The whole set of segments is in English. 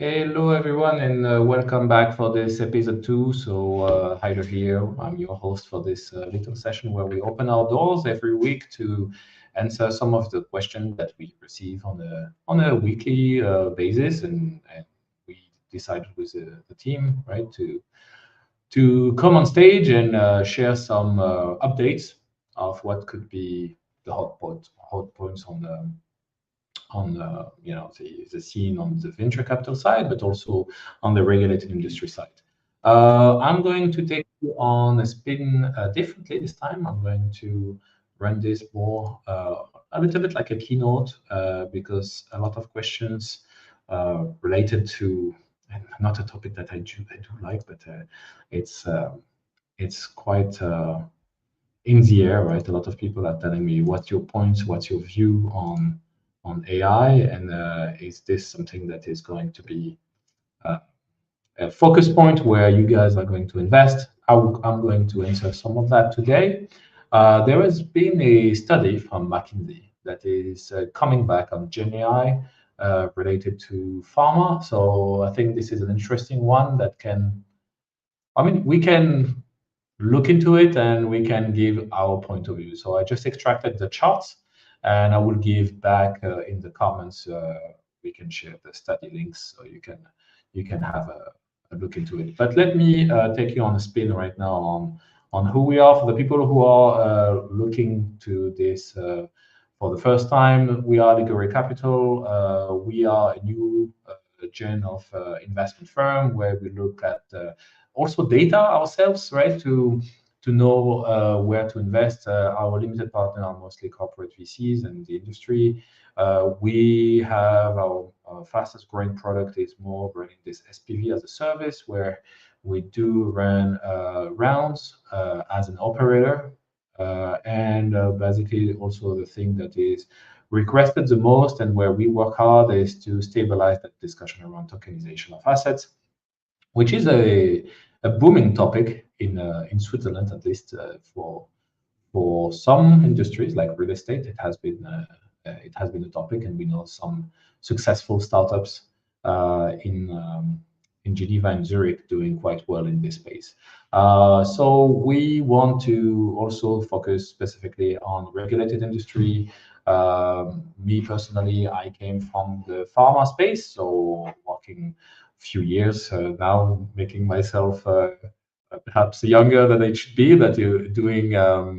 Hello, everyone, and welcome back for this episode 2. Hyder here. I'm your host for this little session where we open our doors every week to answer some of the questions that we receive on a weekly basis, and we decided with the team, right, to come on stage and share some updates of what could be the hot points on the scene on the venture capital side, but also on the regulated industry side. I'm going to take you on a spin differently this time. I'm going to run this more a little bit like a keynote because a lot of questions related to and not a topic that I do like, but it's uh, it's quite in the air, right? A lot of people are telling me, "What's your point? What's your view on AI? And is this something that is going to be uh, a focus point where you guys are going to invest?" I'm going to answer some of that today. There has been a study from McKinsey that is coming back on Gen AI related to pharma. So I think this is an interesting one that can, I mean, we can look into it and we can give our point of view. So I just extracted the charts and I will give back in the comments. We can share the study links so you can have a look into it. But let me take you on a spin right now on who we are. For the people who are looking to this for the first time, we are Allegory Capital. We are a new gen of investment firm where we look at also data ourselves, right? To know where to invest. Our limited partner are mostly corporate VCs and the industry. We have our fastest growing product is more running this SPV as a service, where we do run rounds as an operator. And basically, also the thing that is requested the most and where we work hard is to stabilize that discussion around tokenization of assets, which is a booming topic in Switzerland, at least for some industries like real estate. It has been a topic, and we know some successful startups in Geneva and Zurich doing quite well in this space. So we want to also focus specifically on regulated industry. Me personally, I came from the pharma space, so working few years now, making myself perhaps younger than I should be, but doing a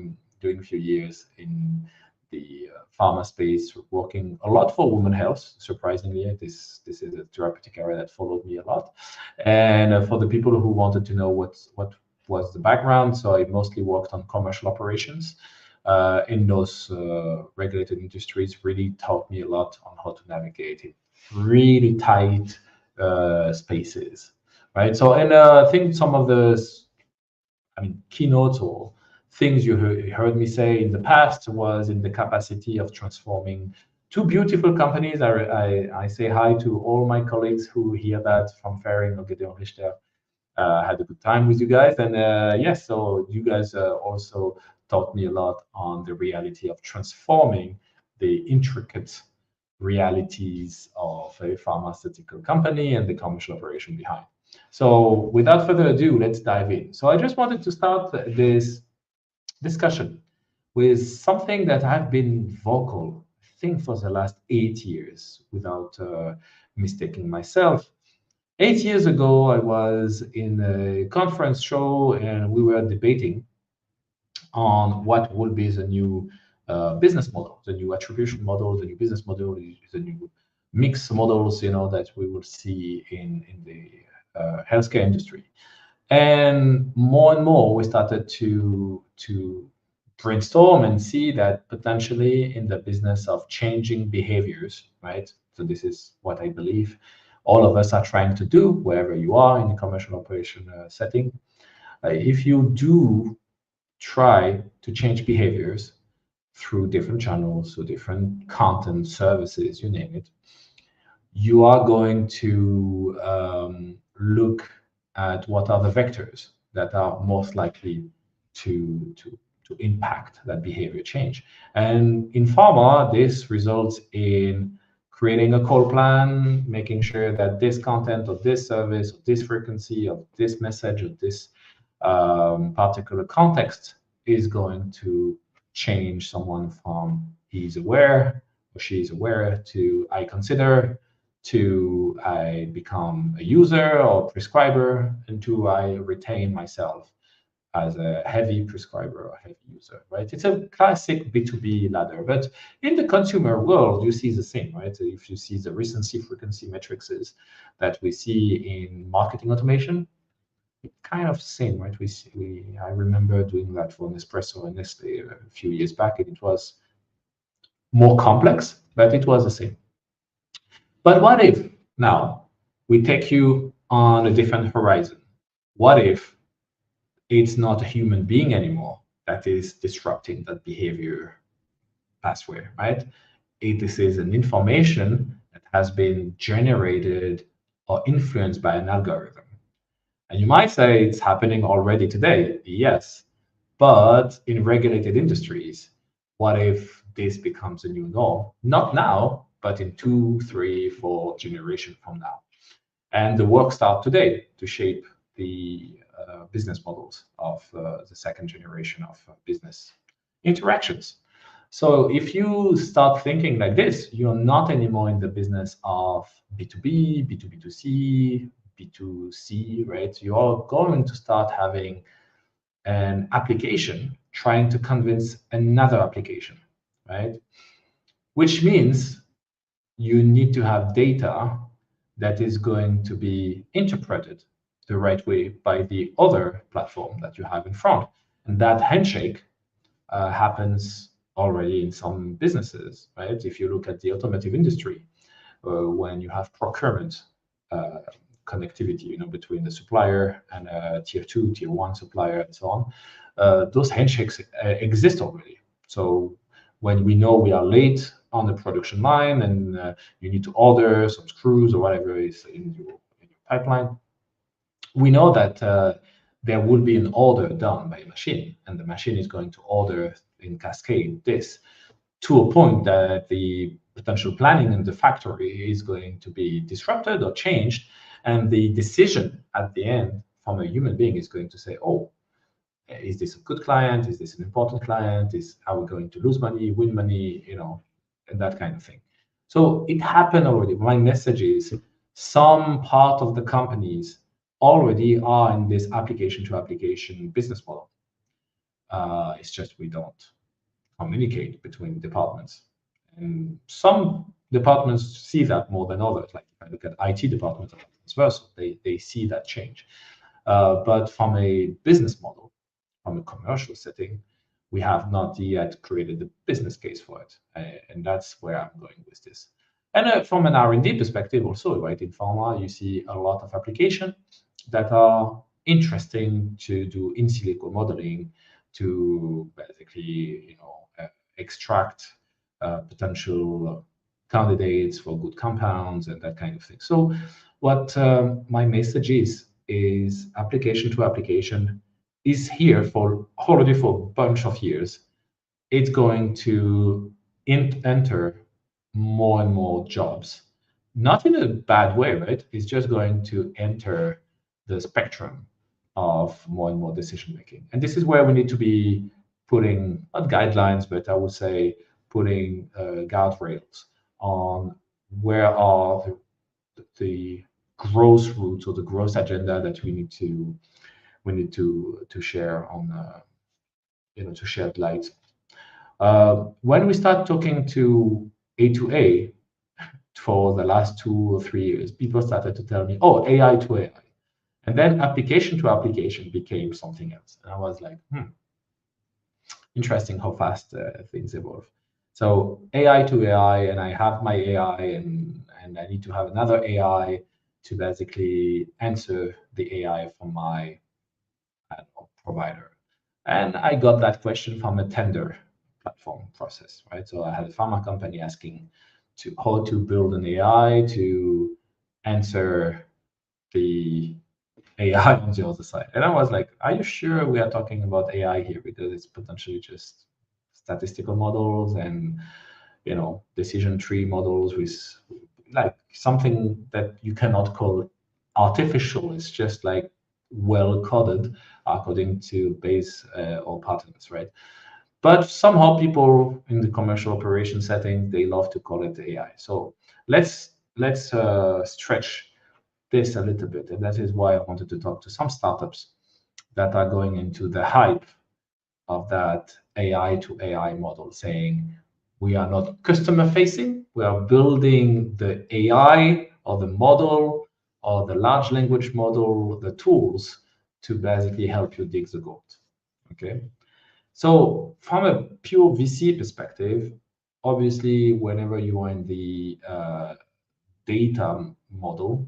few years in the pharma space, working a lot for women health. Surprisingly, this is a therapeutic area that followed me a lot. And for the people who wanted to know what was the background, so I mostly worked on commercial operations. In those regulated industries, really taught me a lot on how to navigate it. Really tight spaces, right? So, and I think some of the, I mean, keynotes or things you heard me say in the past was in the capacity of transforming two beautiful companies. I say hi to all my colleagues who hear that from Ferring or Gedeon Richter. Had a good time with you guys. And yes, so you guys also taught me a lot on the reality of transforming the intricate realities of a pharmaceutical company and the commercial operation behind. So without further ado, let's dive in. So I just wanted to start this discussion with something that I've been vocal, I think, for the last 8 years without mistaking myself. 8 years ago, I was in a conference show and we were debating on what will be the new business model, the new attribution model, the new business model, the new mix models, that we will see in the healthcare industry. And more, we started to brainstorm and see that potentially in the business of changing behaviors, right? So this is what I believe all of us are trying to do wherever you are in a commercial operation setting. If you do try to change behaviors through different channels, through different content services, you name it, you are going to look at what are the vectors that are most likely to impact that behavior change. And in pharma, this results in creating a call plan, making sure that this content of this service, of this frequency, of this message, of this particular context is going to change someone from he's aware or she's aware to I consider to I become a user or prescriber and to I retain myself as a heavy prescriber or heavy user, right? It's a classic B2B ladder, but in the consumer world, you see the same, right? If you see the recency frequency matrices that we see in marketing automation, kind of same, right? I remember doing that for Nespresso and Nestle a few years back, and it was more complex, but it was the same. But what if now we take you on a different horizon? What if it's not a human being anymore that is disrupting that behavior pathway, right? This is an information that has been generated or influenced by an algorithm. And you might say it's happening already today. Yes. But in regulated industries, what if this becomes a new norm? Not now, but in 2, 3, 4 generations from now. And the work starts today to shape the business models of the second generation of business interactions. So if you start thinking like this, you're not anymore in the business of B2B, B2B2C, B2C, right? You are going to start having an application trying to convince another application, right? Which means you need to have data that is going to be interpreted the right way by the other platform that you have in front. And that handshake happens already in some businesses, right? If you look at the automotive industry, when you have procurement connectivity, between the supplier and a tier 2, tier 1 supplier, and so on, those handshakes exist already. So when we know we are late on the production line and you need to order some screws or whatever is in your pipeline, we know that there will be an order done by a machine, and the machine is going to order in cascade this to a point that the potential planning in the factory is going to be disrupted or changed, and the decision at the end from a human being is going to say, oh, is this a good client? Is this an important client? Are we going to lose money, win money, and that kind of thing. So it happened already. My message is some part of the companies already are in this application to application business model. It's just we don't communicate between departments. And some departments see that more than others. Like if I look at IT departments as well, so they see that change. But from a business model, from a commercial setting, we have not yet created the business case for it. And that's where I'm going with this. And from an R&D perspective also, right, in pharma, you see a lot of applications that are interesting to do in silico modeling to basically, extract potential candidates for good compounds and that kind of thing. So what my message is application to application is here for already for a bunch of years. It's going to enter more and more jobs, not in a bad way, right? It's just going to enter the spectrum of more and more decision making. And this is where we need to be putting not guidelines, but I would say putting guardrails on where are the growth routes or the growth agenda that we need to share on to shed light. When we start talking to A2A for the last 2 or 3 years, people started to tell me, oh, AI to AI. And then application to application became something else. And I was like, interesting how fast things evolve. So AI to AI, and I have my AI, and I need to have another AI to basically answer the AI from my provider. And I got that question from a tender platform process, right? So I had a pharma company asking to how to build an AI to answer the AI on the other side. And I was like, are you sure we are talking about AI here? Because it's potentially just statistical models and decision tree models with like something that you cannot call artificial. It's just like well coded according to base or patterns, right? But somehow people in the commercial operation setting, they love to call it AI. So let's stretch this a little bit, and that is why I wanted to talk to some startups that are going into the hype of that AI to AI model, saying we are not customer facing, we are building the AI or the model or the large language model, the tools to basically help you dig the gold. Okay. So from a pure VC perspective, obviously, whenever you are in the data model,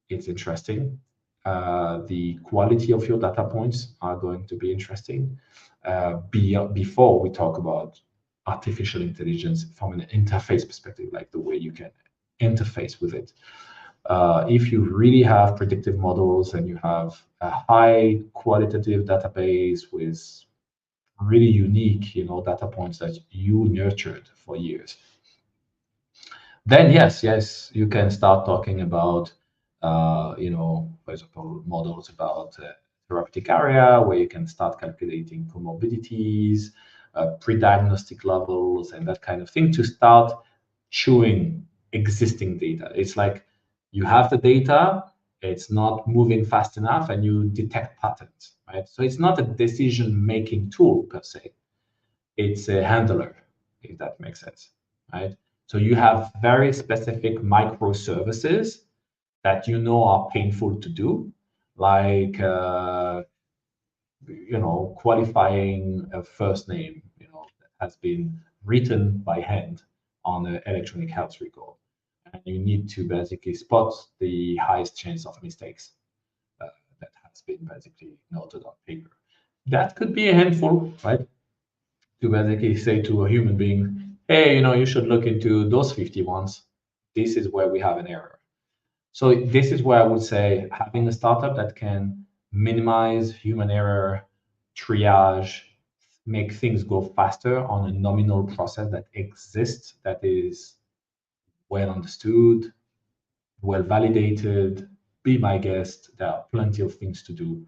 it's interesting. The quality of your data points are going to be interesting. Before we talk about artificial intelligence from an interface perspective, like the way you can interface with it. If you really have predictive models and you have a high qualitative database with really unique, data points that you nurtured for years, then yes, you can start talking about, for example, models about therapeutic area where you can start calculating comorbidities, pre-diagnostic levels, and that kind of thing to start chewing existing data. It's like you have the data, it's not moving fast enough, and you detect patterns, right? So it's not a decision-making tool per se. It's a handler, if that makes sense, right? So you have very specific microservices that are painful to do, like qualifying a first name, that has been written by hand on an electronic health record, and you need to basically spot the highest chance of mistakes that has been basically noted on paper. That could be a handful, right? To basically say to a human being, hey, you should look into those 50 ones. This is where we have an error. So this is where I would say having a startup that can minimize human error, triage, make things go faster on a nominal process that exists, that is well understood, well validated. Be my guest. There are plenty of things to do.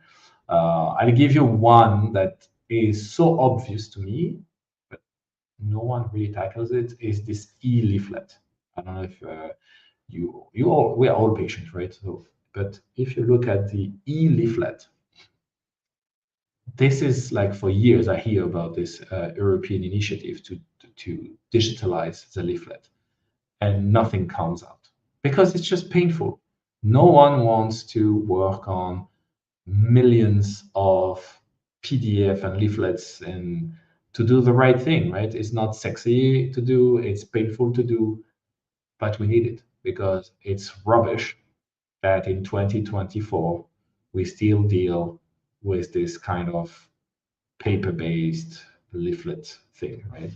I'll give you one that is so obvious to me, but no one really tackles it, is this e-leaflet. I don't know if we are all patients, right? So, but if you look at the e-leaflet, this is like for years I hear about this European initiative to digitalize the leaflet, and nothing comes out because it's just painful. No one wants to work on millions of PDF and leaflets and to do the right thing, right? It's not sexy to do, it's painful to do, but we need it because it's rubbish that in 2024 we still deal with this kind of paper-based leaflet thing, right?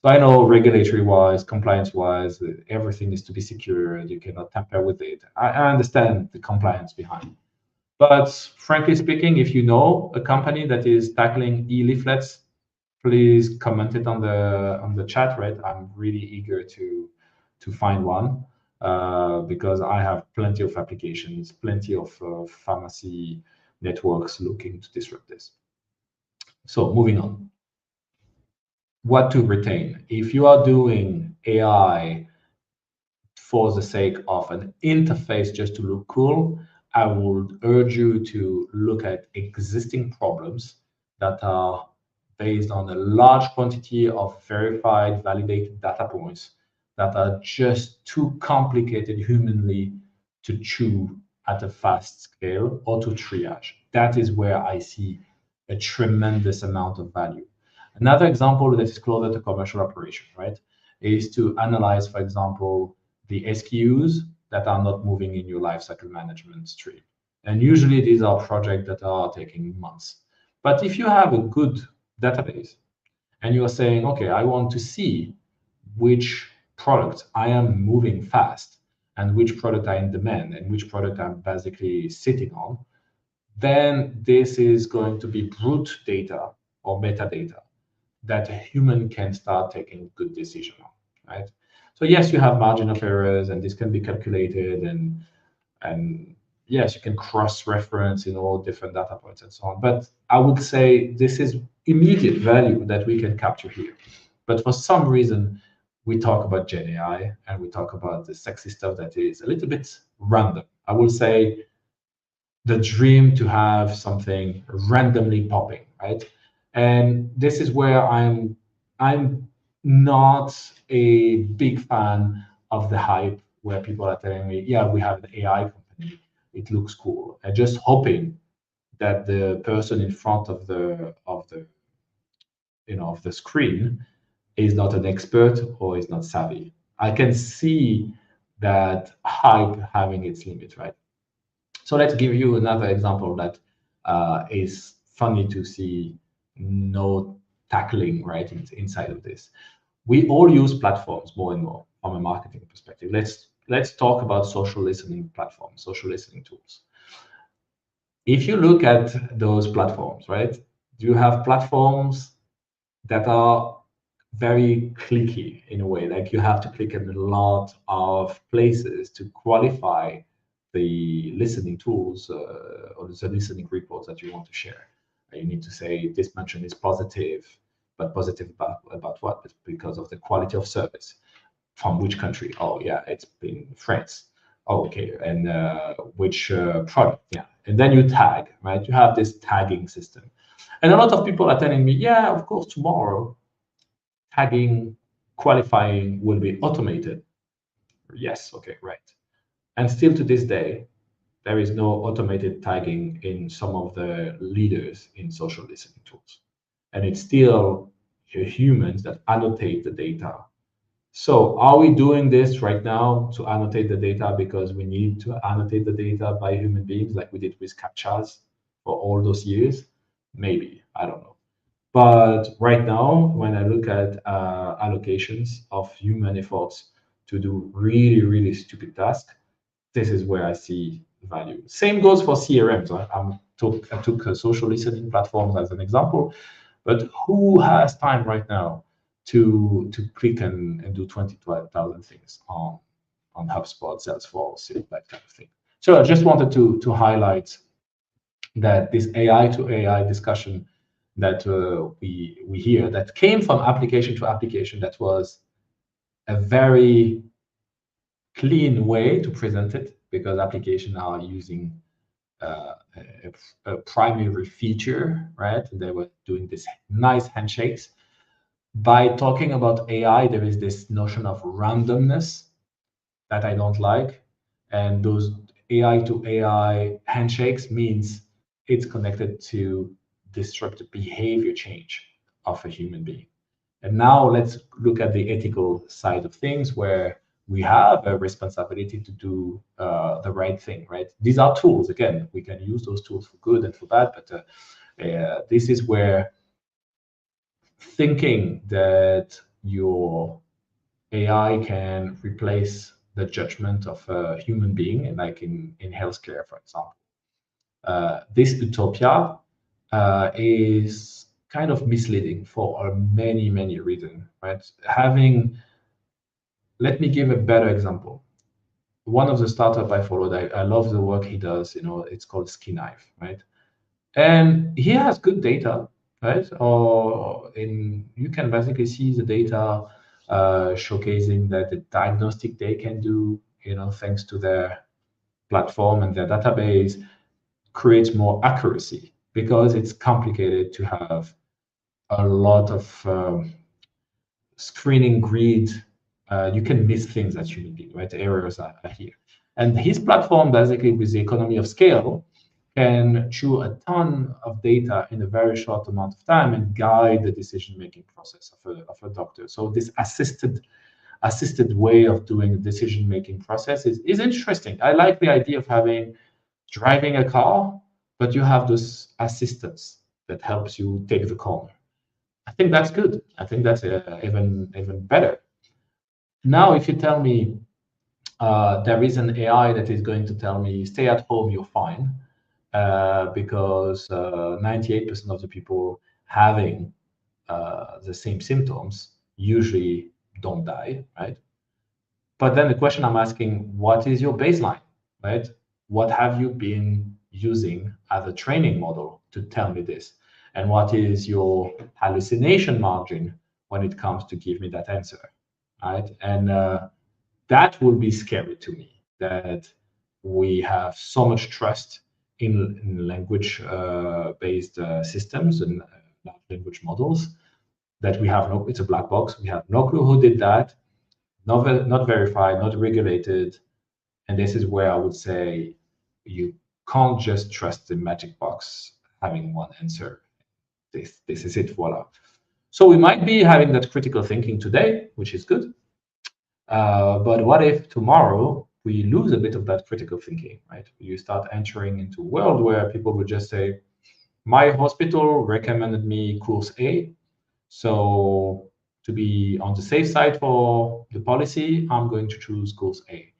So I know regulatory-wise, compliance-wise, everything is to be secured. You cannot tamper with it. I understand the compliance behind. But frankly speaking, if you know a company that is tackling e-leaflets, please comment it on the chat, right? I'm really eager to find one because I have plenty of applications, plenty of pharmacy networks looking to disrupt this. So moving on, what to retain? If you are doing AI for the sake of an interface just to look cool, I would urge you to look at existing problems that are based on a large quantity of verified, validated data points that are just too complicated humanly to chew at a fast scale or to triage. That is where I see a tremendous amount of value. Another example that is closer to commercial operation, right, is to analyze, for example, the SKUs that are not moving in your lifecycle management stream. And usually these are projects that are taking months. But if you have a good database and you are saying, okay, I want to see which product I am moving fast and which product I in demand and which product I'm basically sitting on, then this is going to be brute data or metadata that a human can start taking good decision on, right? So yes, you have margin of errors, and this can be calculated, and yes, you can cross-reference in all different data points and so on. But I would say this is immediate value that we can capture here. But for some reason, we talk about Gen AI and we talk about the sexy stuff that is a little bit random. I will say the dream to have something randomly popping, right? And this is where I'm not a big fan of the hype where people are telling me, yeah, we have an AI company, it looks cool. And just hoping that the person in front of the of the screen is not an expert or is not savvy. I can see that hype having its limit, right? So let's give you another example that is funny to see no tackling right inside of this. We all use platforms more and more from a marketing perspective. Let's talk about social listening platforms, social listening tools. If you look at those platforms, right, you have platforms that are very clicky in a way. Like you have to click in a lot of places to qualify the listening tools or the listening reports that you want to share. You need to say this mention is positive, but positive about what? It's because of the quality of service. From which country? Oh, yeah, it's been France. Oh, okay, and which product? Yeah, and then you tag, right? You have this tagging system, and a lot of people are telling me, yeah, of course, tomorrow tagging, qualifying will be automated. Yes, okay, right. And still to this day, there is no automated tagging in some of the leaders in social listening tools. And it's still humans that annotate the data. So are we doing this right now to annotate the data because we need to annotate the data by human beings like we did with CAPTCHAs for all those years? Maybe, I don't know. But right now, when I look at allocations of human efforts to do really, really stupid tasks, this is where I see value. Same goes for CRMs. I took social listening platforms as an example, but who has time right now to click and do 20,000 things on HubSpot, Salesforce, that kind of thing. So I just wanted to highlight that this AI to AI discussion that we hear that came from application to application, that was a very clean way to present it, because applications are using a primary feature, right? They were doing this nice handshakes. By talking about AI, there is this notion of randomness that I don't like. And those AI to AI handshakes means it's connected to disruptive behavior change of a human being. And now let's look at the ethical side of things, where we have a responsibility to do the right thing, right? These are tools. Again, we can use those tools for good and for bad, but this is where thinking that your AI can replace the judgment of a human being, like in healthcare, for example. This utopia is kind of misleading for many, many reasons, right? Let me give a better example. One of the startup I followed, I love the work he does. It's called Ski Knife, right? And he has good data, right? You can basically see the data showcasing that the diagnostic they can do, thanks to their platform and their database, creates more accuracy, because it's complicated to have a lot of screening grid. You can miss things as human being, right? Errors are here. And his platform, basically, with the economy of scale, can chew a ton of data in a very short amount of time and guide the decision-making process of a doctor. So this assisted way of doing the decision-making process is interesting. I like the idea of driving a car, but you have those assistants that helps you take the corner. I think that's good. I think that's even better. Now, if you tell me there is an AI that is going to tell me, stay at home, you're fine, because 98% of the people having the same symptoms usually don't die, right? But then the question I'm asking, what is your baseline, right? What have you been using as a training model to tell me this? And what is your hallucination margin when it comes to give me that answer, right? And that will be scary to me, that we have so much trust in language based systems and large language models that we have no, it's a black box. We have no clue who did that, not verified, not regulated. And this is where I would say you can't just trust the magic box having one answer. This is it, voila. So we might be having that critical thinking today, which is good. But what if tomorrow we lose a bit of that critical thinking, right? You start entering into a world where people would just say, my hospital recommended me course A. So to be on the safe side for the policy, I'm going to choose course A.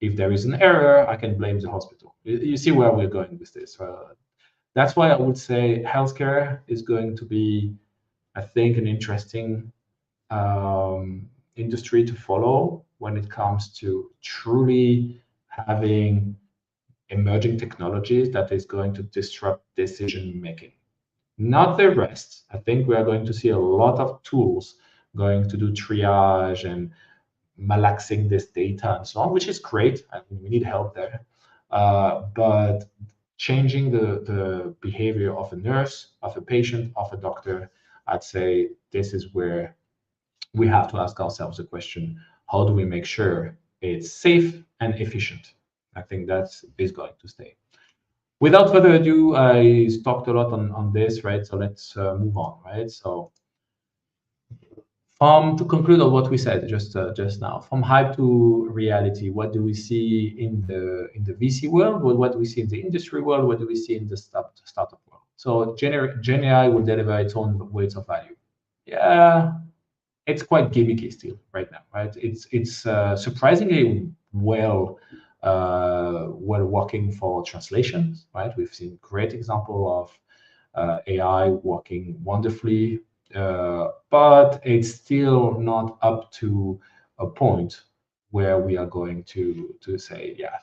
If there is an error, I can blame the hospital. You see where we're going with this. That's why I would say healthcare is going to be, I think, an interesting industry to follow when it comes to truly having emerging technologies that is going to disrupt decision making. Not the rest. I think we are going to see a lot of tools going to do triage and malaxing this data and so on, which is great. I mean, we need help there. But changing the behavior of a nurse, of a patient, of a doctor, I'd say this is where we have to ask ourselves the question, how do we make sure it's safe and efficient? I think that is going to stay. Without further ado, I talked a lot on this, right? So let's move on, right? So to conclude on what we said just now, from hype to reality, what do we see in the VC world? What do we see in the industry world? What do we see in the startup world? So Gen AI will deliver its own weights of value. Yeah, it's quite gimmicky still right now, right? It's surprisingly well working for translations, right? We've seen great example of AI working wonderfully, but it's still not up to a point where we are going to say, yeah,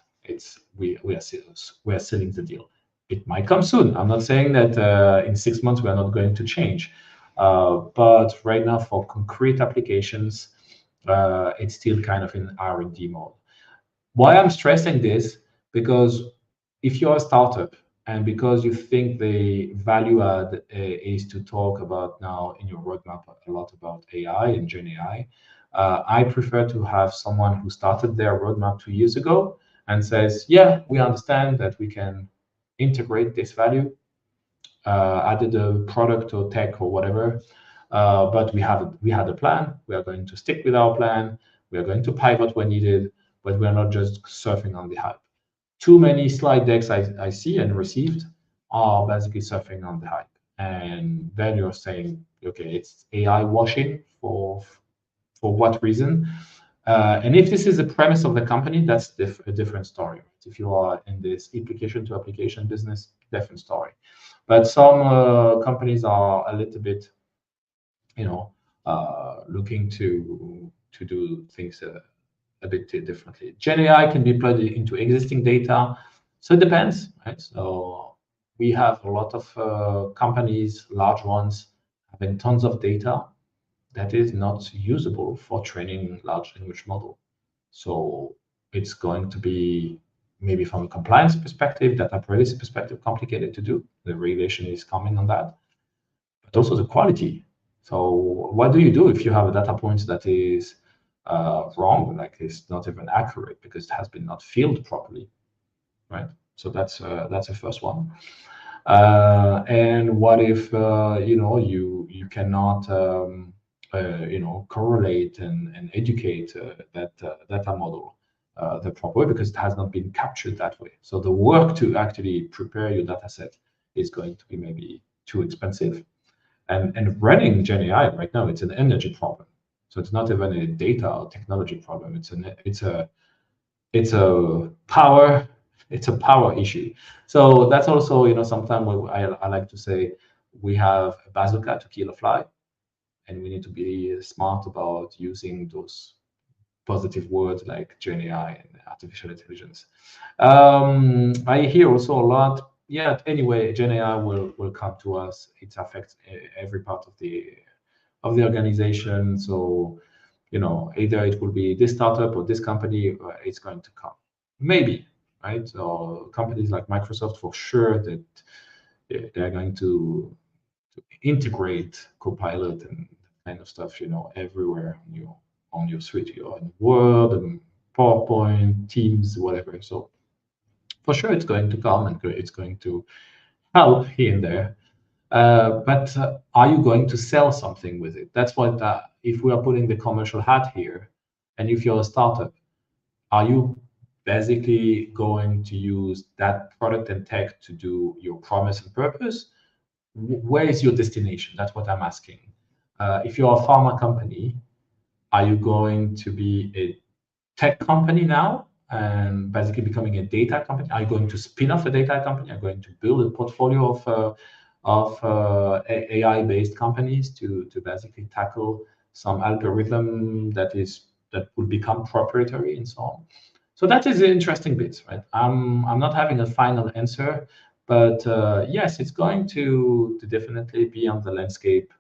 we are sealing the deal. It might come soon. I'm not saying that in 6 months we are not going to change, but right now for concrete applications, it's still kind of in R&D mode. Why I'm stressing this? Because if you're a startup and because you think the value add is to talk about now in your roadmap a lot about AI and Gen AI, I prefer to have someone who started their roadmap 2 years ago and says, yeah, we understand that we can integrate this value, added a product or tech or whatever, but we had a plan. We are going to stick with our plan. We are going to pivot when needed, but we are not just surfing on the hype. Too many slide decks I see and received are basically surfing on the hype. And then you're saying, okay, it's AI washing for what reason? And if this is the premise of the company, that's a different story. If you are in this application to application business, different story. But some companies are a little bit, looking to do things a bit differently. Gen AI can be plugged into existing data, so it depends, right? So we have a lot of companies, large ones, having tons of data that is not usable for training large language model. So it's going to be maybe from a compliance perspective, data privacy perspective, complicated to do. The regulation is coming on that, but also the quality. So what do you do if you have a data point that is wrong, like it's not even accurate because it has been not filled properly, right? So that's the first one. And what if you cannot correlate and educate that data model the proper way because it has not been captured that way. So the work to actually prepare your data set is going to be maybe too expensive. And running Gen AI right now, it's an energy problem. So it's not even a data or technology problem. It's a power issue. So that's also, sometimes I like to say we have a bazooka to kill a fly, and we need to be smart about using those positive words like Gen AI and artificial intelligence. I hear also a lot. Yeah. Anyway, Gen AI will come to us. It affects every part of the organization. So, either it will be this startup or this company, it's going to come. Maybe, right? So companies like Microsoft, for sure, that they're going to integrate Copilot and kind of stuff, everywhere on your suite, in Word and PowerPoint, Teams, whatever. So for sure, it's going to come and it's going to help here and there. But are you going to sell something with it? That's what, if we are putting the commercial hat here, and if you're a startup, are you basically going to use that product and tech to do your promise and purpose? Where is your destination? That's what I'm asking. If you're a pharma company, are you going to be a tech company now and basically becoming a data company? Are you going to spin off a data company? Are you going to build a portfolio of AI-based companies to basically tackle some algorithm that will become proprietary and so on? So that is the interesting bit, right? I'm not having a final answer, but yes, it's going to definitely be on the landscape.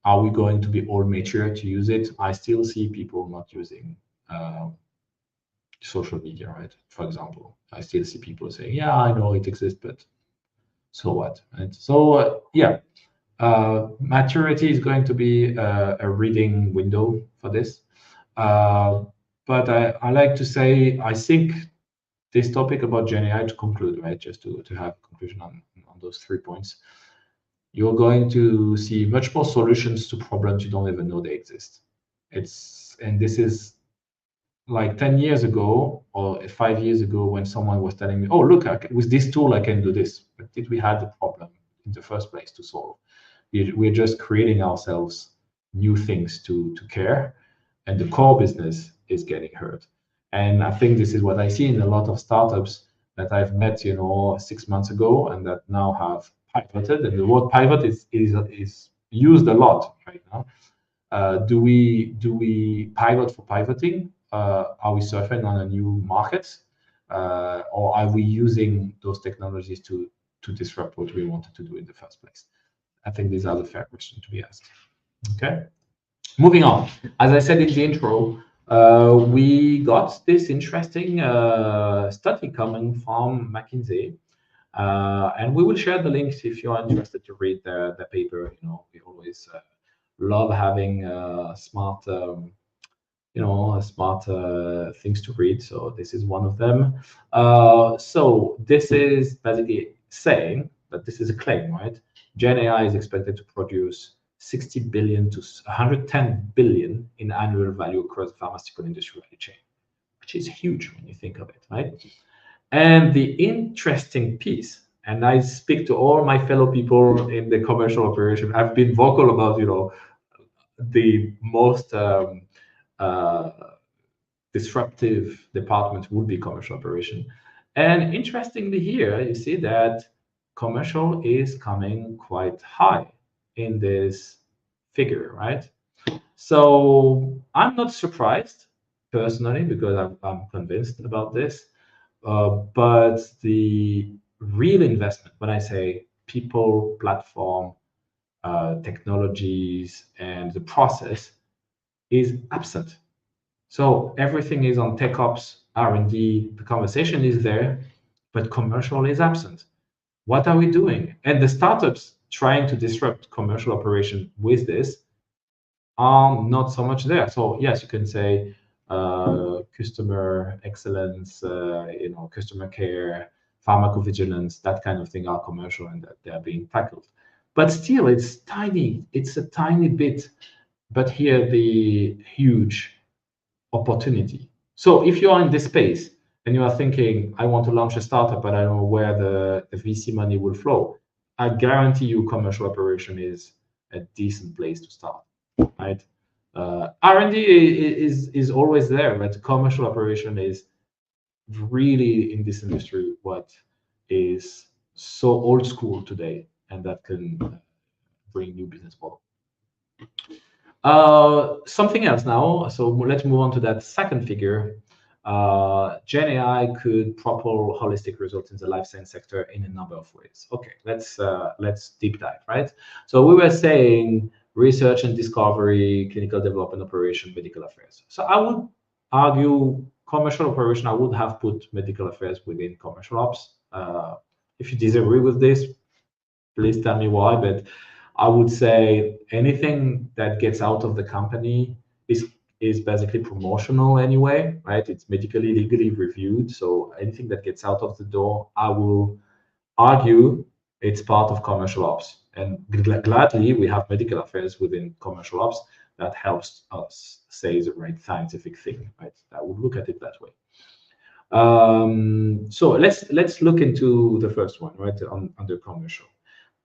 Are we going to be all mature to use it? I still see people not using social media, right? For example, I still see people saying, "Yeah, I know it exists, but so what?" Right? So yeah, maturity is going to be a reading window for this. Uh, but I like to say, I think this topic about Gen AI, to conclude, right? Just to have a conclusion on those 3 points. You're going to see much more solutions to problems you don't even know they exist. And this is like 10 years ago or 5 years ago when someone was telling me, "Oh, look, with this tool I can do this." But did we have the problem in the first place to solve? We're just creating ourselves new things to care, and the core business is getting hurt. And I think this is what I see in a lot of startups that I've met, 6 months ago, and that now have pivoted. And the word pivot is used a lot right now. Do we pivot for pivoting? Are we surfing on a new market, or are we using those technologies to disrupt what we wanted to do in the first place? I think these are the fair questions to be asked. Okay. Moving on. As I said in the intro, we got this interesting study coming from McKinsey, and we will share the links if you are interested to read the paper. We always love having smart things to read. So this is one of them. So this is basically saying that this is a claim, right? Gen AI is expected to produce 60 billion to 110 billion in annual value across the pharmaceutical industry value chain, which is huge when you think of it, right? And the interesting piece, and I speak to all my fellow people in the commercial operation, I've been vocal about, the most uh, disruptive department would be commercial operation. And interestingly, here you see that commercial is coming quite high in this figure, right? So I'm not surprised personally because I'm convinced about this. But the real investment, when I say people, platform, technologies, and the process, is absent. So everything is on tech ops, R&D. The conversation is there, but commercial is absent. What are we doing? And the startups trying to disrupt commercial operation with this are not so much there. So yes, you can say customer excellence, customer care, pharmacovigilance, that kind of thing are commercial and that they are being tackled. But still, it's tiny. It's a tiny bit. But here, the huge opportunity. So if you are in this space and you are thinking, I want to launch a startup, but I don't know where the VC money will flow, I guarantee you commercial operation is a decent place to start, right? R&D is always there, but commercial operation is really in this industry what is so old school today, and that can bring new business model. Something else now. So let's move on to that second figure. Gen AI could propel holistic results in the life science sector in a number of ways. Okay, let's deep dive, right? So we were saying research and discovery, clinical development, operation, medical affairs. So I would argue commercial operation. I would have put medical affairs within commercial ops. If you disagree with this, please tell me why. But I would say anything that gets out of the company is basically promotional anyway, right? It's medically legally reviewed. So anything that gets out of the door, I will argue it's part of commercial ops. And gladly, we have medical affairs within commercial ops that helps us say the right scientific thing, right? I would look at it that way. So let's look into the first one, right? Under commercial.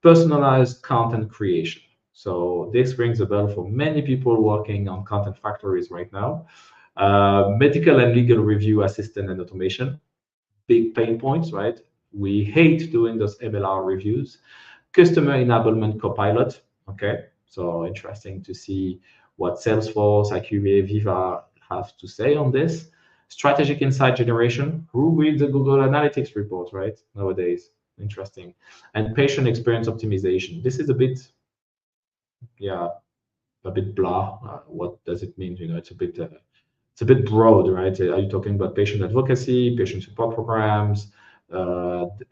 Personalized content creation. So this rings a bell for many people working on content factories right now. Medical and legal review assistant and automation, big pain points, right? We hate doing those MLR reviews. Customer enablement copilot, okay? So interesting to see what Salesforce, IQVIA, Viva have to say on this. Strategic insight generation. Who reads a Google Analytics report, right? Nowadays, interesting. And patient experience optimization. This is a bit, yeah, a bit blah. What does it mean? You know, it's a bit broad, right? Are you talking about patient advocacy, patient support programs,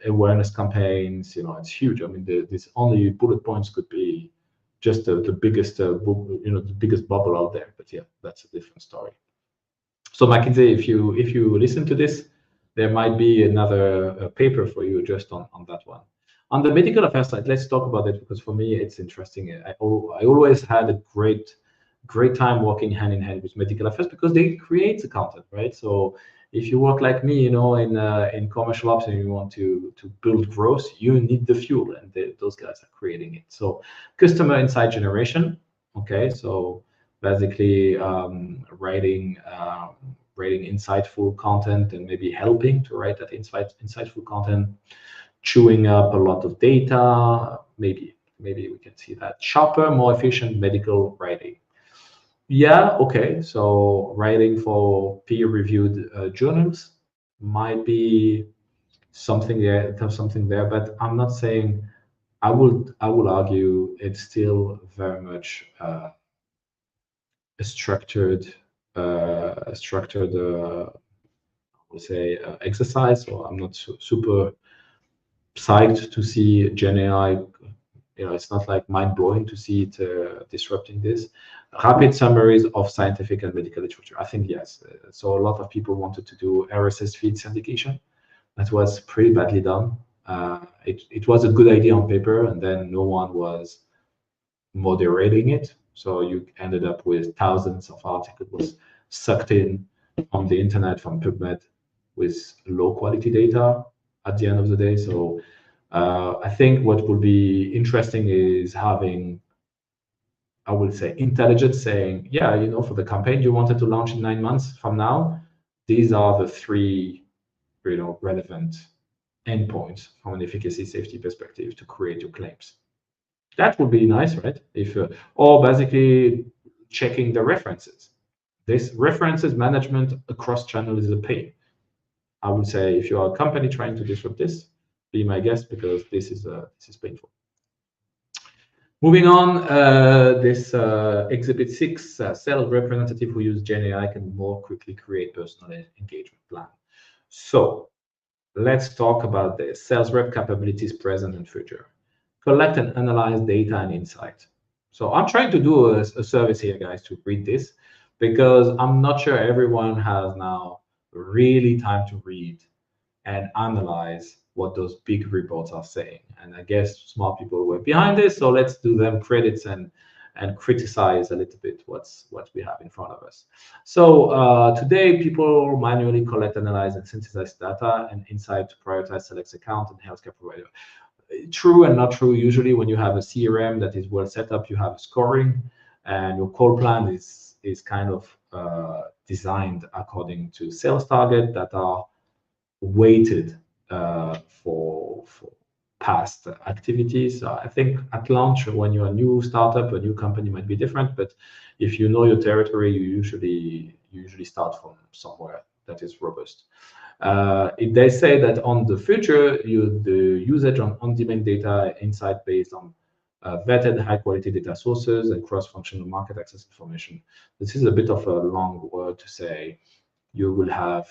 awareness campaigns? You know, it's huge. I mean, these only bullet points could be just the biggest, the biggest bubble out there. But yeah, that's a different story. So McKinsey, if you listen to this, there might be another paper for you just on that one. On the medical affairs side, let's talk about it because for me it's interesting. I always had a great time working hand in hand with medical affairs because they create the content, right? So if you work like me, you know, in commercial ops and you want to build growth, you need the fuel, and those guys are creating it. So customer insight generation, okay, so basically writing insightful content and maybe helping to write that insightful content, chewing up a lot of data. Maybe we can see that sharper, more efficient medical writing. Yeah, okay. So writing for peer-reviewed journals might be something there, but I'm not saying. I will argue it's still very much a structured I would say exercise. So I'm not super psyched to see Gen AI. You know, it's not like mind blowing to see it disrupting this. Rapid summaries of scientific and medical literature. I think yes. So a lot of people wanted to do RSS feed syndication. That was pretty badly done. It was a good idea on paper, and then no one was moderating it. So you ended up with thousands of articles sucked in on the internet from PubMed with low quality data at the end of the day. So I think what will be interesting is having, I would say, intelligence saying, yeah, you know, for the campaign you wanted to launch in 9 months from now, these are the three, you know, relevant endpoints from an efficacy safety perspective to create your claims. That would be nice, right? If or basically checking the references. This references management across channels is a pain. I would say if you are a company trying to disrupt this, be my guest because this is painful. Moving on, this exhibit 6, sales representative who use Gen AI can more quickly create personal engagement plan. So let's talk about the sales rep capabilities present and future. Collect and analyze data and insight. So I'm trying to do a service here, guys, to read this because I'm not sure everyone has now really time to read and analyze what those big reports are saying. And I guess smart people were behind this, so let's do them credits and criticize a little bit what we have in front of us. So today, people manually collect, analyze, and synthesize data and insight to prioritize, select account and healthcare provider. True and not true. Usually, when you have a CRM that is well set up, you have scoring, and your call plan is kind of designed according to sales target that are weighted for past activities. I think at launch, when you're a new startup, a new company might be different, but if you know your territory, you usually start from somewhere that is robust. They say that on the future, the usage on on-demand data insight based on vetted high-quality data sources and cross-functional market access information. This is a bit of a long word to say. You will have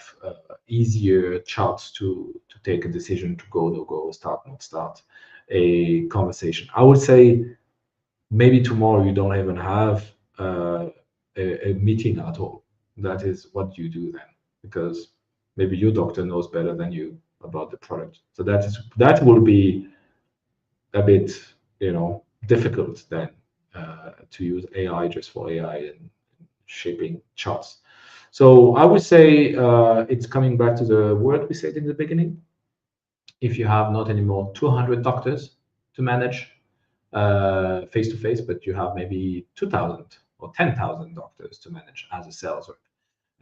easier charts to take a decision to go, no go, start, not start a conversation. I would say maybe tomorrow you don't even have a meeting at all. That is what you do then, because maybe your doctor knows better than you about the product. So that will be a bit, difficult then to use AI just for AI and shaping charts. So I would say it's coming back to the word we said in the beginning. If you have not anymore 200 doctors to manage face to face, but you have maybe 2,000 or 10,000 doctors to manage as a sales rep.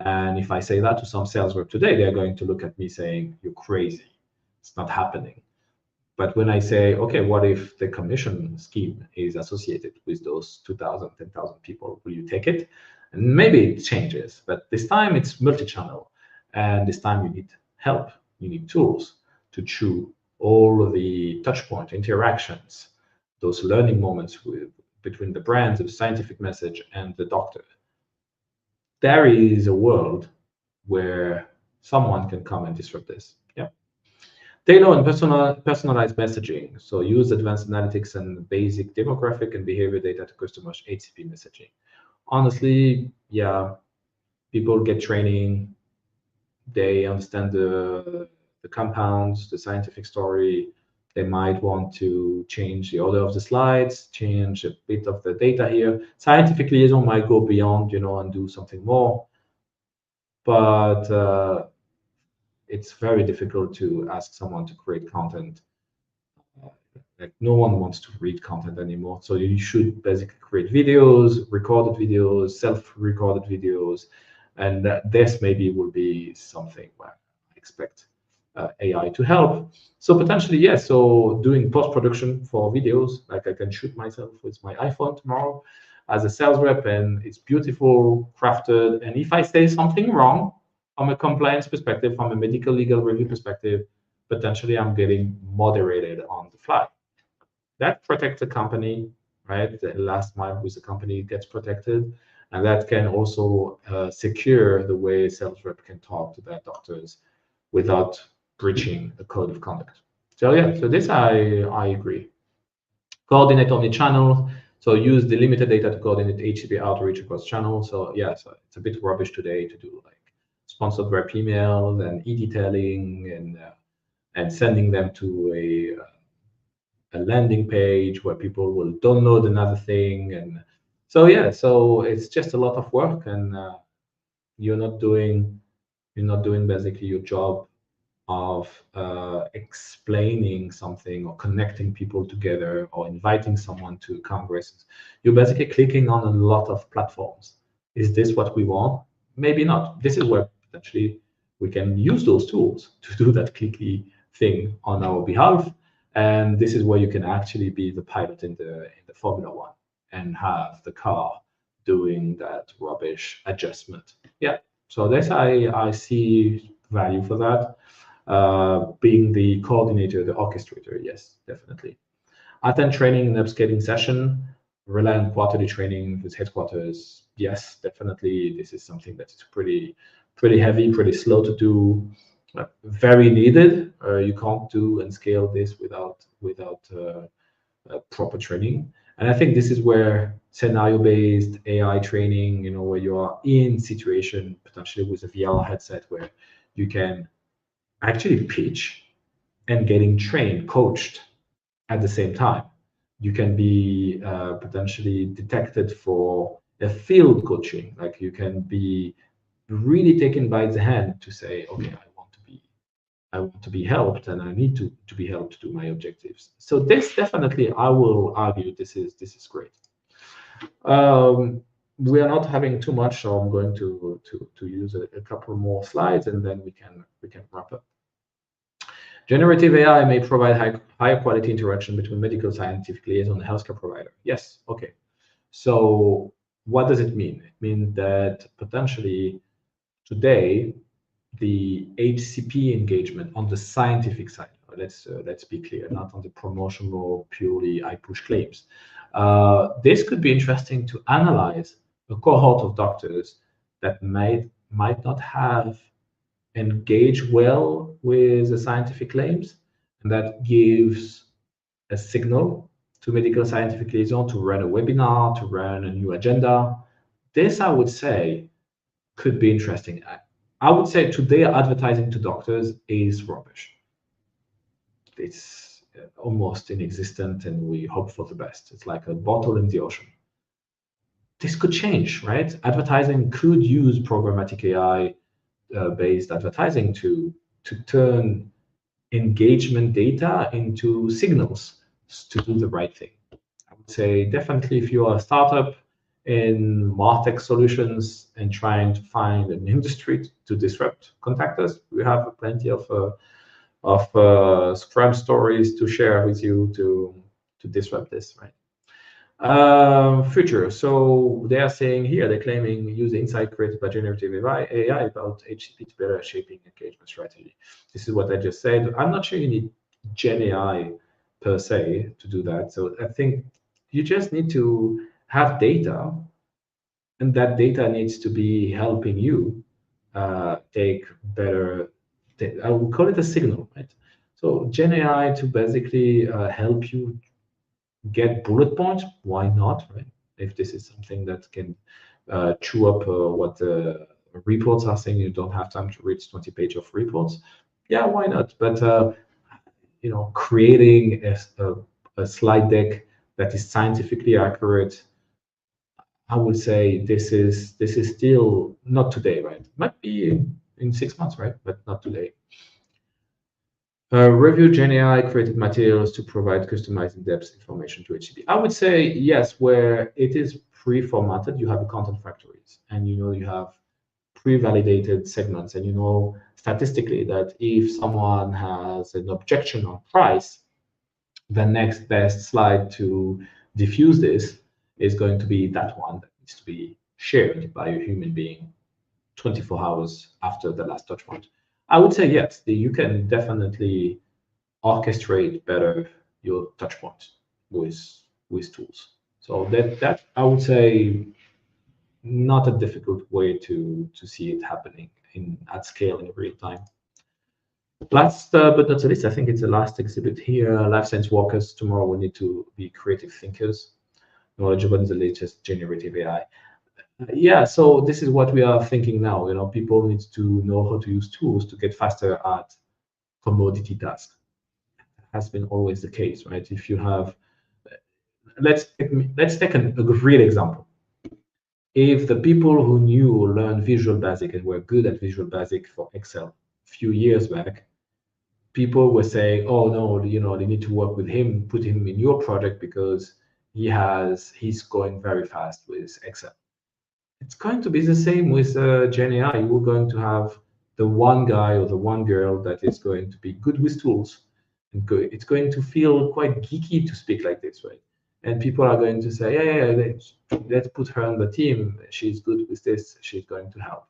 And if I say that to some sales rep today, they're going to look at me saying, "You're crazy. It's not happening." But when I say, okay, what if the commission scheme is associated with those 2,000, 10,000 people? Will you take it? And maybe it changes, but this time it's multi-channel. And this time you need help. You need tools to chew all of the touch point interactions, those learning moments between the brands, the scientific message, and the doctor. There is a world where someone can come and disrupt this. Yeah. Tailor and personalized messaging. So use advanced analytics and basic demographic and behavior data to customize HCP messaging. Honestly, yeah, people get training. They understand the compounds, the scientific story. They might want to change the order of the slides, change a bit of the data here. Scientific liaison might go beyond, and do something more. But it's very difficult to ask someone to create content. Like no one wants to read content anymore. So you should basically create videos, recorded videos, self-recorded videos, and this maybe will be something where I expect AI to help. So potentially, yes. So doing post-production for videos, like I can shoot myself with my iPhone tomorrow as a sales rep, and it's beautiful, crafted. And if I say something wrong from a compliance perspective, from a medical legal review perspective, potentially I'm getting moderated on the fly. That protects the company, right? The last mile with the company gets protected, and that can also secure the way a sales rep can talk to their doctors without breaching a code of conduct. So yeah, so this I agree. Coordinate on the channel. So use the limited data to coordinate HCP outreach across channels. So yeah, so it's a bit rubbish today to do like sponsored rep emails and e-detailing and sending them to a landing page where people will download another thing. And so yeah, so it's just a lot of work, and you're not doing basically your job of explaining something or connecting people together or inviting someone to congresses. You're basically clicking on a lot of platforms. Is this what we want? Maybe not. This is where potentially we can use those tools to do that clicky thing on our behalf. And this is where you can actually be the pilot in the Formula One and have the car doing that rubbish adjustment. Yeah. So this I see value for that. Being the coordinator, the orchestrator, yes, definitely. Attend training and upscaling session, rely on quarterly training with headquarters. Yes, definitely. This is something that is pretty heavy, pretty slow to do, very needed. You can't do and scale this without proper training. And I think this is where scenario-based AI training, where you are in situation potentially with a VR headset where you can actually pitch and getting trained, coached at the same time. You can be potentially detected for a field coaching, like you can be really taken by the hand to say, okay, I want to be helped, and I need to be helped to do my objectives. So this definitely, I will argue, this is great. We are not having too much, so I'm going to use a couple more slides, and then we can wrap up. Generative AI may provide higher quality interaction between medical scientific liaison and healthcare provider. Yes, okay. So what does it mean? It means that potentially today the HCP engagement on the scientific side. Let's be clear, not on the promotional purely I push claims. This could be interesting to analyze a cohort of doctors that might not have engaged well with the scientific claims, and that gives a signal to medical scientific liaison to run a webinar, to run a new agenda. This, I would say, could be interesting. I would say today advertising to doctors is rubbish. It's almost inexistent, and we hope for the best. It's like a bottle in the ocean. This could change, right? Advertising could use programmatic AI based advertising to turn engagement data into signals to do the right thing. I would say definitely if you are a startup in MarTech solutions and trying to find an industry to disrupt, contact us. We have plenty of Scrum stories to share with you to disrupt this, right? Future. So they are saying here, they're claiming use the insight created by generative AI about HCP to better shaping engagement strategy. This is what I just said. I'm not sure you need Gen AI per se to do that. So I think you just need to have data, and that data needs to be helping you take better. I would call it a signal, right? So Gen AI to basically help you get bullet points. Why not, right? If this is something that can chew up what the reports are saying, you don't have time to read 20 pages of reports. Yeah, why not? But creating a slide deck that is scientifically accurate, I would say this is still not today, right? Might be in 6 months, right? But not today. Review Gen AI created materials to provide customized in-depth information to HCP. I would say yes, where it is pre-formatted, you have content factories, and you have pre-validated segments, and statistically that if someone has an objection on price, the next best slide to diffuse this is going to be that one that needs to be shared by a human being 24 hours after the last touch point. I would say yes, you can definitely orchestrate better your touch points with tools. So that I would say not a difficult way to see it happening at scale in real time. Last but not least, I think it's the last exhibit here. Life science workers tomorrow will need to be creative thinkers, knowledgeable in the latest generative AI. Yeah, so this is what we are thinking now. People need to know how to use tools to get faster at commodity tasks. Has been always the case, right? If you have, let's take a real example. If the people who learned Visual Basic and were good at Visual Basic for Excel a few years back, people were saying, "Oh no, they need to work with him, put him in your project because he's going very fast with Excel." It's going to be the same with Gen AI. You're going to have the one guy or the one girl that is going to be good with tools. And it's going to feel quite geeky to speak like this, right? And people are going to say, yeah, let's put her on the team. She's good with this. She's going to help.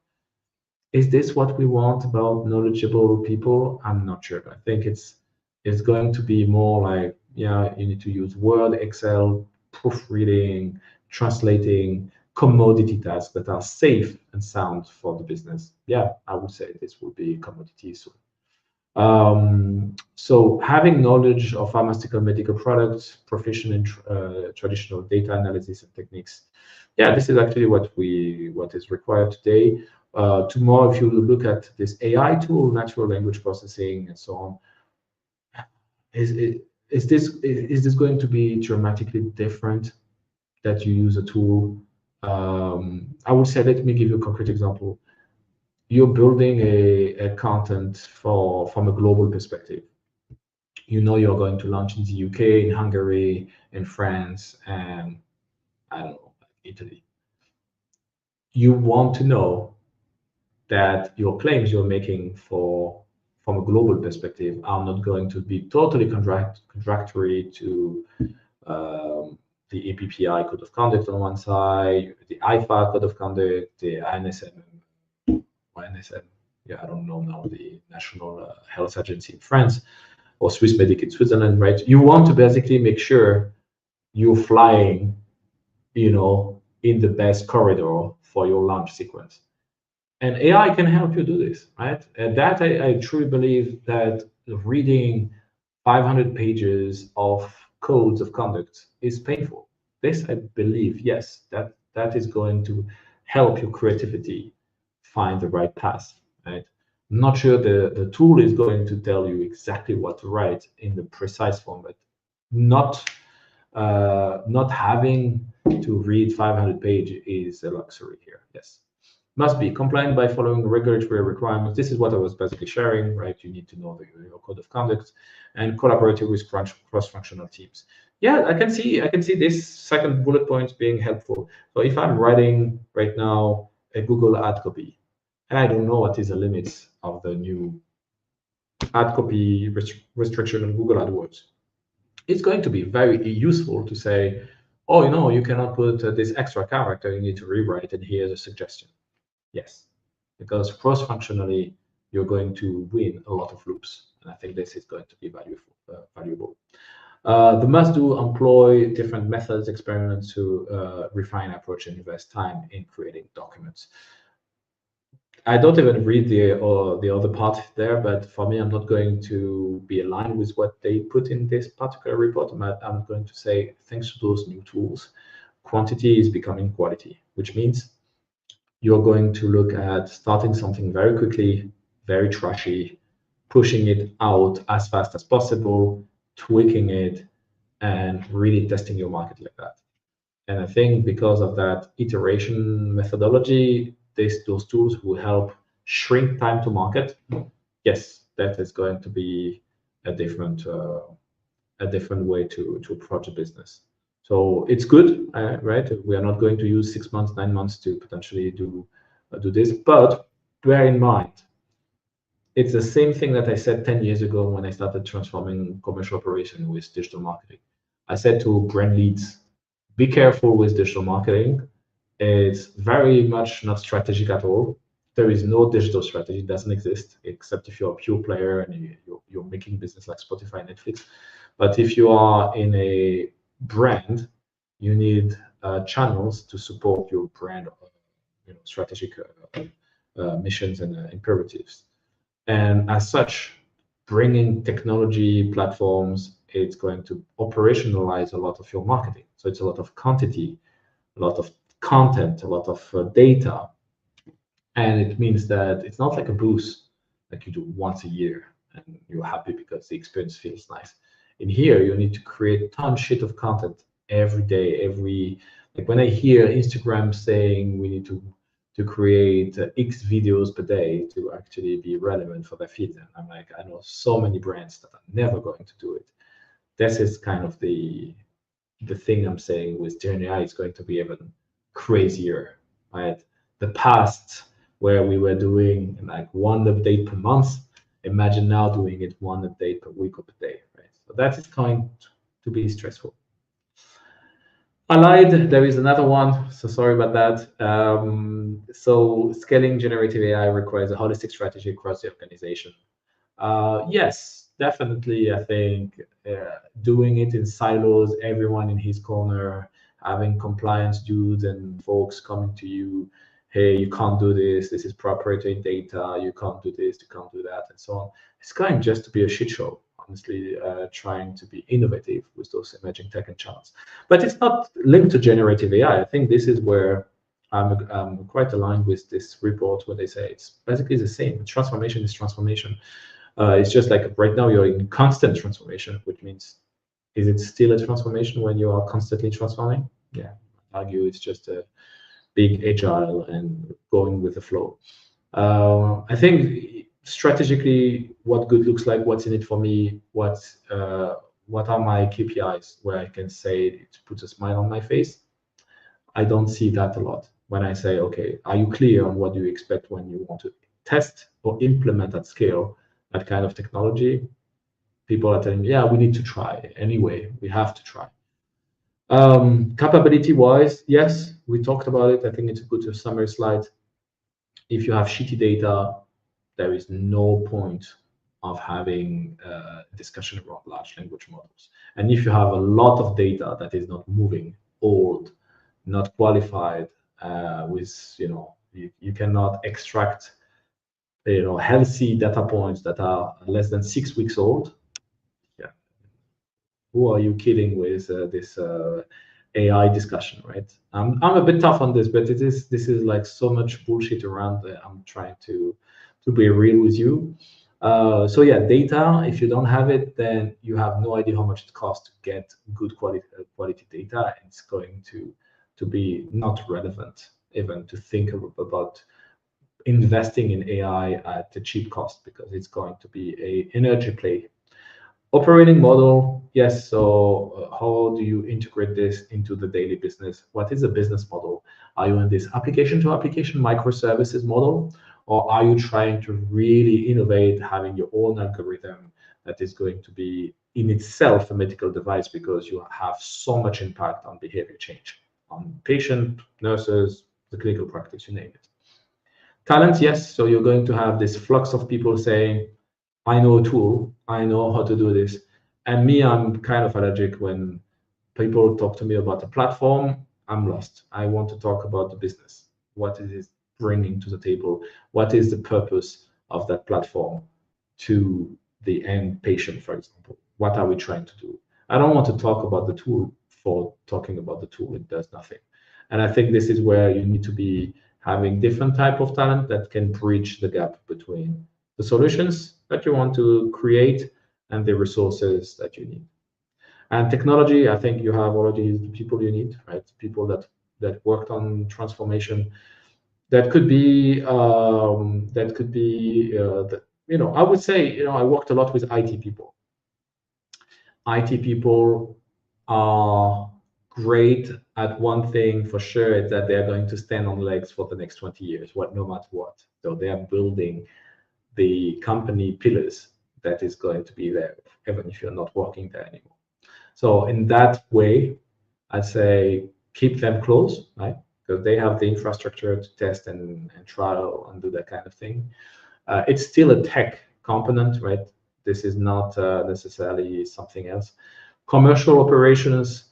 Is this what we want about knowledgeable people? I'm not sure. I think it's going to be more like, yeah, you need to use Word, Excel, proofreading, translating, commodity tasks that are safe and sound for the business. Yeah, I would say this will be commodity soon. So having knowledge of pharmaceutical medical products, proficient in traditional data analysis and techniques. Yeah, this is actually what is required today. Tomorrow, if you look at this AI tool, natural language processing, and so on, is this going to be dramatically different that you use a tool? I would say, let me give you a concrete example. You're building a content from a global perspective. You're going to launch in the UK, in Hungary, in France, and I don't know, Italy. You want to know that your claims you're making for from a global perspective, are not going to be totally contradictory to the APPI code of conduct on one side, the IFA code of conduct, the NSM, yeah, I don't know now, the National Health Agency in France, or Swiss Medic in Switzerland, right? You want to basically make sure you're flying, in the best corridor for your launch sequence. And AI can help you do this, right? And that I truly believe that reading 500 pages of codes of conduct is painful. This, I believe, yes, that is going to help your creativity find the right path, right? I'm not sure the tool is going to tell you exactly what to write in the precise form, but not having to read 500 pages is a luxury here. Yes, must be compliant by following regulatory requirements. This is what I was basically sharing, right? You need to know your code of conduct and collaborating with cross-functional teams. Yeah, I can see this second bullet point being helpful. So if I'm writing right now a Google ad copy, and I don't know what is the limits of the new ad copy restriction on Google AdWords, it's going to be very useful to say, oh, you cannot put this extra character, you need to rewrite, and here's a suggestion. Yes, because cross-functionally, you're going to win a lot of loops. And I think this is going to be valuable. The must-do: employ different methods, experiments to refine approach and invest time in creating documents. I don't even read the other part there, but for me, I'm not going to be aligned with what they put in this particular report. I'm going to say, thanks to those new tools, quantity is becoming quality, which means you're going to look at starting something very quickly, very trashy, pushing it out as fast as possible, tweaking it, and really testing your market like that. And I think because of that iteration methodology, those tools will help shrink time to market. Yes, that is going to be a different way to approach a business. So it's good, right? We are not going to use 6 months, 9 months to potentially do this, but bear in mind, it's the same thing that I said 10 years ago when I started transforming commercial operation with digital marketing. I said to brand leads, be careful with digital marketing. It's very much not strategic at all. There is no digital strategy, it doesn't exist, except if you're a pure player and you're making business like Spotify, Netflix. But if you are in a brand, you need channels to support your brand, strategic missions and imperatives. And as such, bringing technology platforms, it's going to operationalize a lot of your marketing. So it's a lot of quantity, a lot of content, a lot of data. And it means that it's not like a boost like you do once a year and you're happy because the experience feels nice. In here, you need to create a ton shit of content every day, like when I hear Instagram saying we need to create X videos per day to actually be relevant for their feed. And I'm like, I know so many brands that are never going to do it. This is kind of the thing I'm saying with Gen AI is going to be even crazier, right? The past where we were doing like one update per month, imagine now doing it one update per week or per day, right? So that is going to be stressful. I lied, there is another one, so sorry about that. So scaling generative AI requires a holistic strategy across the organization. Yes, definitely, I think doing it in silos, everyone in his corner, having compliance dudes and folks coming to you, hey, you can't do this, this is proprietary data, you can't do this, you can't do that, and so on. It's going just to be a shit show. Honestly, trying to be innovative with those emerging tech and channels. But it's not linked to generative AI. I think this is where I'm quite aligned with this report where they say it's basically the same. Transformation is transformation. It's just like right now you're in constant transformation, which means, is it still a transformation when you are constantly transforming? Yeah, I argue it's just a big agile and going with the flow. I think strategically, what good looks like, what's in it for me, what are my KPIs where I can say it puts a smile on my face. I don't see that a lot when I say, okay, are you clear on what you expect when you want to test or implement at scale? that kind of technology, people are telling me, yeah, we need to try anyway. We have to try. Capability wise, yes, we talked about it. I think it's a good summary slide. If you have shitty data, there is no point of having a discussion about large language models. And if you have a lot of data that is not moving, old, not qualified, with, you cannot extract, healthy data points that are less than 6 weeks old. Yeah, who are you kidding with this AI discussion, right? I'm a bit tough on this, but this is like so much bullshit around. I'm trying to be real with you. So yeah, data. If you don't have it, then you have no idea how much it costs to get good quality data. It's going to be not relevant even to think about investing in AI at a cheap cost, because it's going to be a energy play. Operating model, yes. So how do you integrate this into the daily business? What is the business model? Are you in this application to application microservices model, or are you trying to really innovate, having your own algorithm that is going to be in itself a medical device, because you have so much impact on behavior change, on patient, nurses, the clinical practice, you name it. Talent, yes. So you're going to have this flux of people saying, I know a tool, I know how to do this. And me, I'm kind of allergic when people talk to me about the platform. I'm lost. I want to talk about the business. What is it bringing to the table? What is the purpose of that platform to the end patient, for example? What are we trying to do? I don't want to talk about the tool for talking about the tool. It does nothing. And I think this is where you need to be having different type of talent that can bridge the gap between the solutions that you want to create and the resources that you need. And technology, I think you have already the people you need, right? People that worked on transformation. That could be I would say, I worked a lot with IT people. IT people are great at one thing for sure, is that they're going to stand on legs for the next 20 years, no matter what. So they are building the company pillars that is going to be there, even if you're not working there anymore. So in that way, I'd say keep them close, right? Because they have the infrastructure to test and trial and do that kind of thing. It's still a tech component, right? This is not necessarily something else. Commercial operations,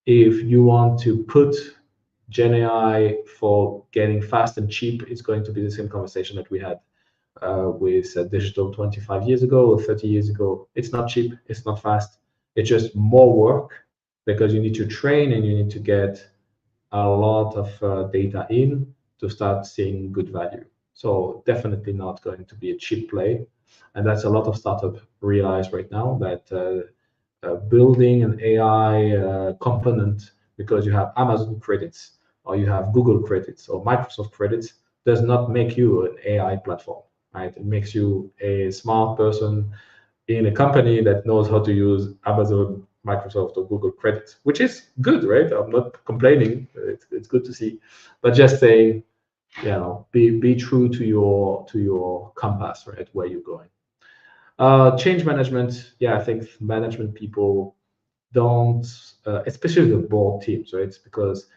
if you want to put Gen AI for getting fast and cheap, it's going to be the same conversation that we had with digital 25 years ago or 30 years ago. It's not cheap, it's not fast, it's just more work, because you need to train and you need to get a lot of data in to start seeing good value. So definitely not going to be a cheap play. And that's a lot of startups realize right now, that building an AI component because you have Amazon credits or you have Google credits or Microsoft credits does not make you an AI platform, right? It makes you a smart person in a company that knows how to use Amazon, Microsoft, or Google credits, which is good, right? I'm not complaining. It's good to see, but just saying, be true to your compass, right? Where you're going. Change management. Yeah, I think management people don't, especially the board teams, right? It's because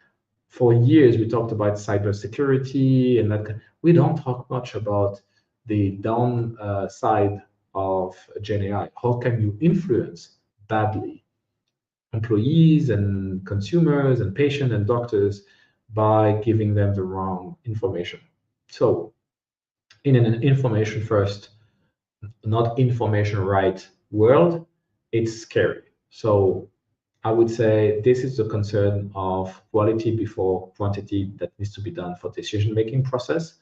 for years we talked about cybersecurity and that. We don't talk much about the downside of Gen AI. How can you influence badly employees and consumers and patients and doctors by giving them the wrong information? So, in an information first, not information right world, it's scary. So I would say this is a concern of quality before quantity that needs to be done for decision-making process.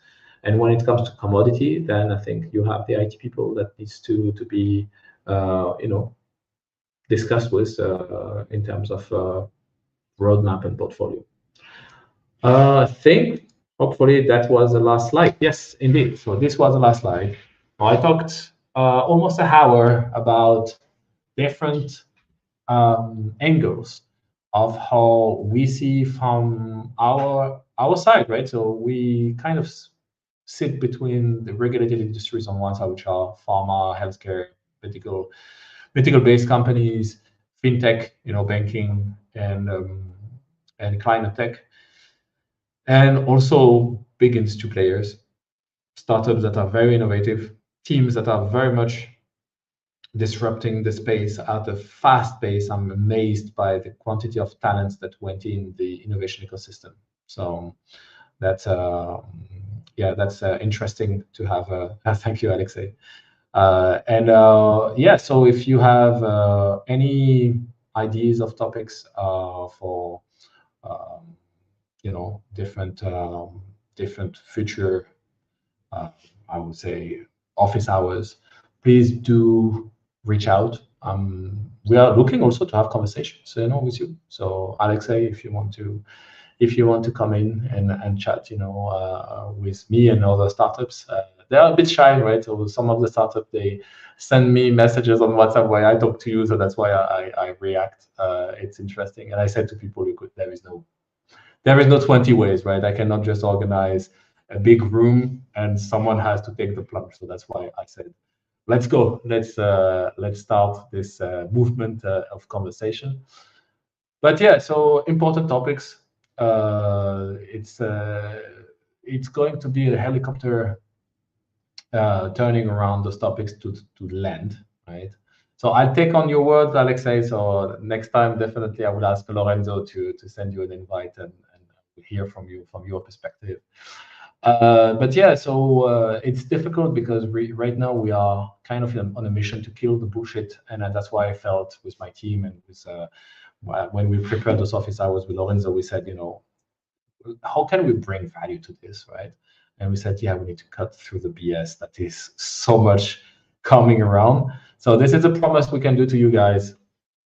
And when it comes to commodity, then I think you have the IT people that needs to be, discussed with in terms of roadmap and portfolio. I think hopefully that was the last slide. Yes, indeed. So this was the last slide. I talked almost an hour about different angles of how we see from our side, right? So we kind of sit between the regulated industries on one side, which are pharma, healthcare, medical-based companies, fintech, banking, and climate tech, and also big industry players, startups that are very innovative, teams that are very much disrupting the space at a fast pace. I'm amazed by the quantity of talents that went in the innovation ecosystem. So that's that's interesting to have. Thank you, Alexei. So if you have any ideas of topics for um, different future, I would say, office hours, please do reach out. We are looking also to have conversations, with you. So Alexei, if you want to come in and chat, with me and other startups, they are a bit shy, right? So some of the startups, they send me messages on WhatsApp where I talk to you, so that's why I react. It's interesting, and I said to people, there is no 20 ways, right? I cannot just organize a big room and someone has to take the plunge. So that's why I said, let's go. Let's start this movement of conversation. But yeah, so important topics. It's going to be a helicopter turning around those topics to land, right? So I'll take on your words, Alexei. So next time, definitely, I will ask Lorenzo to send you an invite and hear from you from your perspective. But yeah, so it's difficult because right now we are kind of on a mission to kill the bullshit, and that's why I felt with my team and with when we prepared those office hours with Lorenzo, we said, how can we bring value to this, right? And we said, yeah, we need to cut through the BS that is so much coming around. So this is a promise we can do to you guys.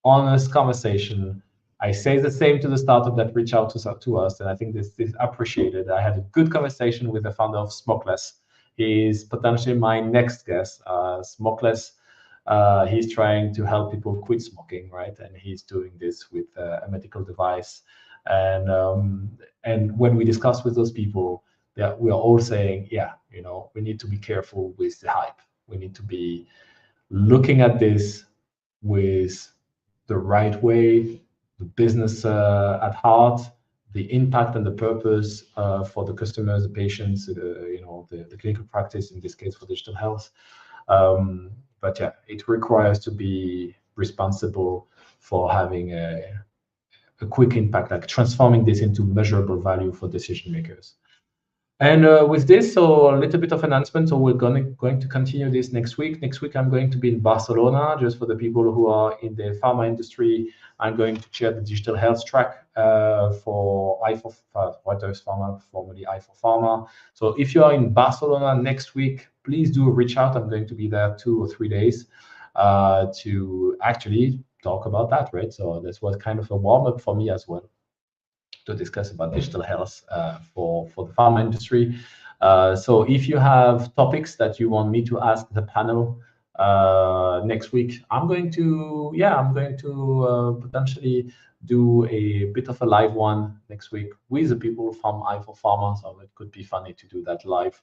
Honest conversation. I say the same to the startup that reach out to us, and I think this is appreciated. I had a good conversation with the founder of Smokeless. He's potentially my next guest. Smokeless, he's trying to help people quit smoking, right? And he's doing this with a medical device. And when we discuss with those people, we are all saying, yeah, we need to be careful with the hype. We need to be looking at this with the right way, the business at heart, the impact and the purpose for the customers, the patients, the clinical practice, in this case for digital health. But yeah, it requires to be responsible for having a quick impact, like transforming this into measurable value for decision makers. And with this, so a little bit of announcement. So we're going to continue this next week. Next week, I'm going to be in Barcelona. Just for the people who are in the pharma industry, I'm going to chair the digital health track for I4 Reuters Pharma, formerly I4 Pharma. So if you are in Barcelona next week, please do reach out. I'm going to be there 2 or 3 days to actually talk about that, right? So this was kind of a warm up for me as well, to discuss about digital health for the pharma industry. So if you have topics that you want me to ask the panel next week, I'm going to potentially do a bit of a live one next week with the people from I4 Pharma. So it could be funny to do that live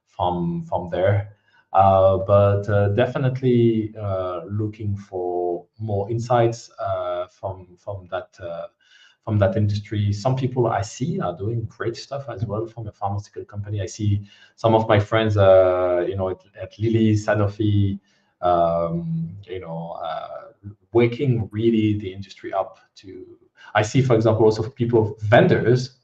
from there. But definitely looking for more insights from that industry. Some people I see are doing great stuff as well from a pharmaceutical company. I see some of my friends, at Lilly, Sanofi, waking really the industry up to. I see, for example, also people, vendors,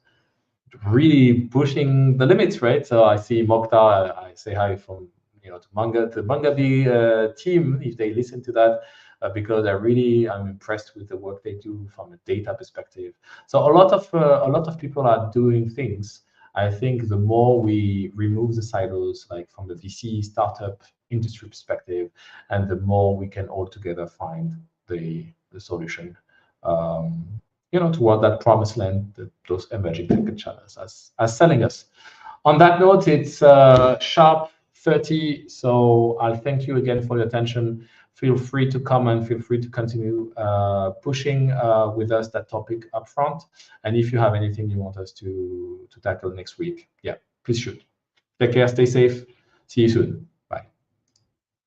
really pushing the limits, right? So I see Mokhtar. I say hi from to Manga team if they listen to that. Because I'm impressed with the work they do from a data perspective. So a lot of people are doing things. I think the more we remove the silos, like from the VC startup industry perspective, and the more we can all together find the solution, toward that promised land that those emerging tech channels are selling us. On that note, it's sharp 30. So I'll thank you again for your attention. Feel free to comment, feel free to continue pushing with us that topic up front. And if you have anything you want us to tackle next week, yeah, please shoot. Take care, stay safe. See you soon.